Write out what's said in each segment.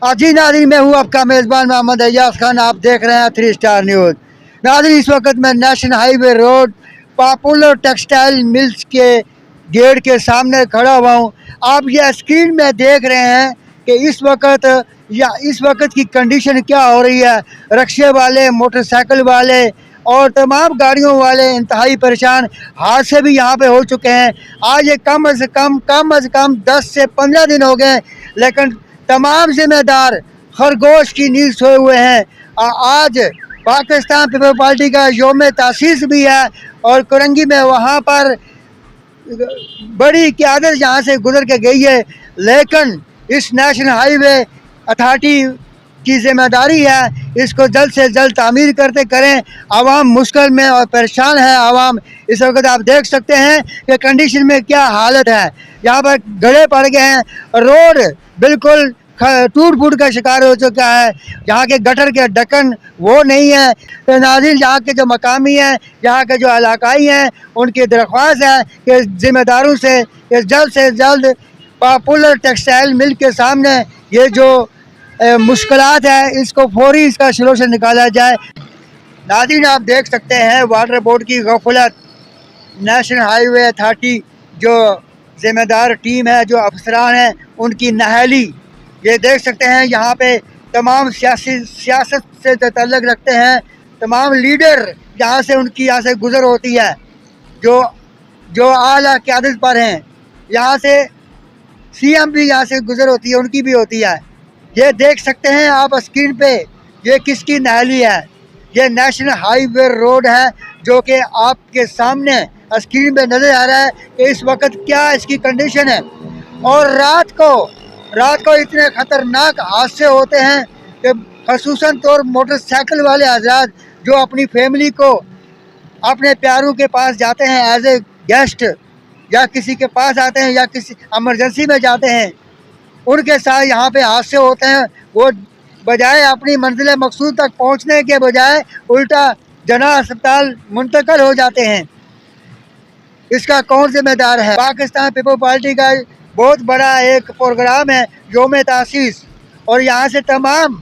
जी नाज़रीन, मैं हूँ आपका मेज़बान मोहम्मद एजाज खान। आप देख रहे हैं 3 स्टार न्यूज़। नाज़रीन, इस वक्त मैं national highway road popular textile mills के गेट के सामने खड़ा हुआ हूँ। आप यह स्क्रीन में देख रहे हैं कि इस वक्त की कंडीशन क्या हो रही है। रिक्शे वाले, मोटरसाइकिल वाले और तमाम गाड़ियों वाले इंतहाई परेशान। हादसे भी यहाँ पे हो चुके हैं। आज ये कम से कम 10 से 15 दिन हो गए, लेकिन तमाम जिम्मेदार खरगोश की नींद सोए हुए हैं। आज पाकिस्तान पीपल पार्टी का योम तासीस भी है और कुरंगी में वहाँ पर बड़ी क़यादत यहाँ से गुजर के गई है, लेकिन इस नेशनल हाईवे अथॉरिटी की जिम्मेदारी है इसको जल्द से जल्द तामीर करते करें। आवाम मुश्किल में और परेशान है। आवाम इस वक्त आप देख सकते हैं कि कंडीशन में क्या हालत है। यहाँ पर गड्ढे पड़ गए हैं, रोड बिल्कुल टूट फूट का शिकार हो चुका है। यहाँ के गटर के ढक्कन वो नहीं है। तो नाज़रीन, यहाँ के जो मकामी हैं, यहाँ के जो इलाकाई हैं, उनकी दरख्वास्त है कि ज़िम्मेदारों से जल्द पॉपुलर टेक्सटाइल मिल के सामने ये जो मुश्किलात है इसको फौरी इसका सलूशन निकाला जाए। नाज़रीन, आप देख सकते हैं वाटर बोर्ड की गफलत, नेशनल हाईवे अथॉरिटी जो ज़िम्मेदार टीम है, जो अफसरान हैं, उनकी नाअहली ये देख सकते हैं। यहाँ पे तमाम सियासत से तल्लुक़ रखते हैं तमाम लीडर यहाँ से गुज़र होती है, जो आला क़यादत पर हैं। यहाँ से सीएम भी यहाँ से गुज़र होती है, उनकी भी होती है। ये देख सकते हैं आप स्क्रीन पे ये किसकी नाअहली है। ये नेशनल हाईवे रोड है जो कि आपके सामने स्क्रीन पे नज़र आ रहा है कि इस वक्त क्या इसकी कंडीशन है। और रात को इतने ख़तरनाक हादसे होते हैं कि ख़ुसूसन तौर मोटरसाइकिल वाले हज़रात जो अपनी फैमिली को अपने प्यारों के पास जाते हैं एज ए गेस्ट, या किसी के पास आते हैं या किसी एमरजेंसी में जाते हैं, उनके साथ यहाँ पे हादसे होते हैं। वो बजाय अपनी मंजिल मकसूद तक पहुँचने के बजाय उल्टा जना अस्पताल मुंतकिल हो जाते हैं। इसका कौन जिम्मेदार है? पाकिस्तान पीपल पार्टी का बहुत बड़ा एक प्रोग्राम है योम तासीस, और यहाँ से तमाम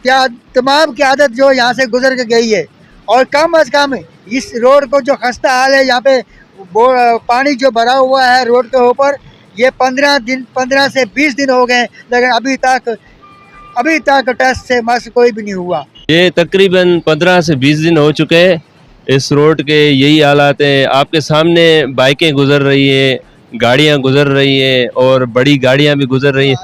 क़यादत जो यहाँ से गुजर के गई है। और कम अज़ कम इस रोड को जो खस्ता हाल है, यहाँ पे पानी जो भरा हुआ है रोड के ऊपर, ये 15 से 20 दिन हो गए, लेकिन अभी तक टेस्ट से मस कोई भी नहीं हुआ। ये तकरीबन 15 से 20 दिन हो चुके हैं। इस रोड के यही हालात हैं। आपके सामने बाइकें गुजर रही है, गाड़ियां गुजर रही है और बड़ी गाड़ियां भी गुजर रही हैं।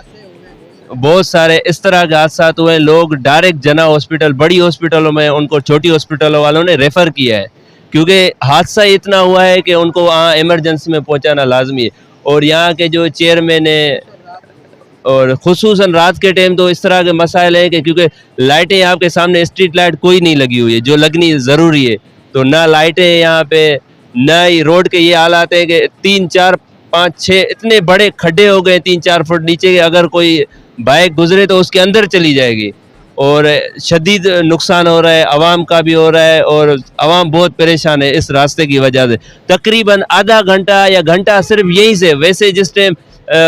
बहुत सारे इस तरह के हादसा हुए हैं। लोग डायरेक्ट जना हॉस्पिटल, बड़ी हॉस्पिटलों में, उनको छोटी हॉस्पिटलों वालों ने रेफ़र किया है, क्योंकि हादसा इतना हुआ है कि उनको वहाँ इमरजेंसी में पहुँचाना लाजमी है। और यहाँ के जो चेयरमैन है, और ख़ुसूसन रात के टाइम तो इस तरह के मसाइल हैं कि क्योंकि लाइटें आपके सामने स्ट्रीट लाइट कोई नहीं लगी हुई है जो लगनी ज़रूरी है, तो ना लाइटें यहाँ पे, ना ही रोड के ये हालात हैं कि 3, 4, 5, 6 इतने बड़े खड्डे हो गए 3-4 फुट नीचे के, अगर कोई बाइक गुजरे तो उसके अंदर चली जाएगी। और शदीद नुकसान हो रहा है, आवाम का भी हो रहा है और आवाम बहुत परेशान है इस रास्ते की वजह से। तकरीबन आधा घंटा या घंटा सिर्फ यहीं से, वैसे जिस टाइम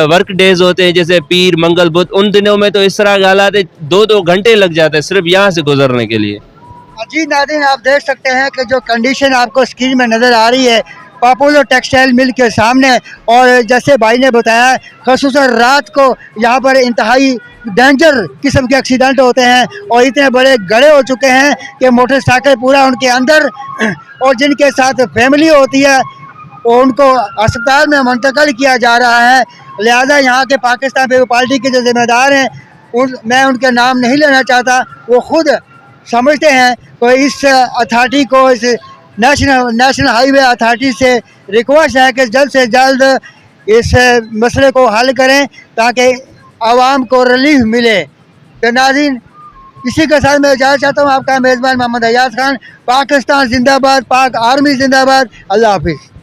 वर्क डेज होते हैं जैसे पीर, मंगल, बुध, उन दिनों में तो इस तरह के हालात है 2-2 घंटे लग जाते हैं सिर्फ यहाँ से गुजरने के लिए। जी नाज़रीन, आप देख सकते हैं कि जो कंडीशन आपको स्क्रीन में नज़र आ रही है पॉपुलर टेक्सटाइल मिल के सामने, और जैसे भाई ने बताया ख़ुसूसन रात को यहाँ पर इंतहाई डेंजर किस्म के एक्सीडेंट होते हैं और इतने बड़े गड्ढे हो चुके हैं कि मोटरसाइकिल पूरा उनके अंदर, और जिनके साथ फैमिली होती है उनको अस्पताल में मुंतकिल किया जा रहा है। लिहाजा यहाँ के पाकिस्तान पीपल पार्टी के जो जिम्मेदार हैं, मैं उनके नाम नहीं लेना चाहता, वो खुद समझते हैं। तो इस अथॉरिटी को, इस नेशनल हाईवे अथॉरिटी से रिक्वेस्ट है कि जल्द से जल्द इस मसले को हल करें ताकि आवाम को रिलीफ मिले। तो नाज़रीन, इसी के साथ मैं इजाज़त चाहता हूँ। आपका मेज़बान मोहम्मद एजाज खान। पाकिस्तान जिंदाबाद, पाक आर्मी जिंदाबाद। अल्लाह हाफिज़।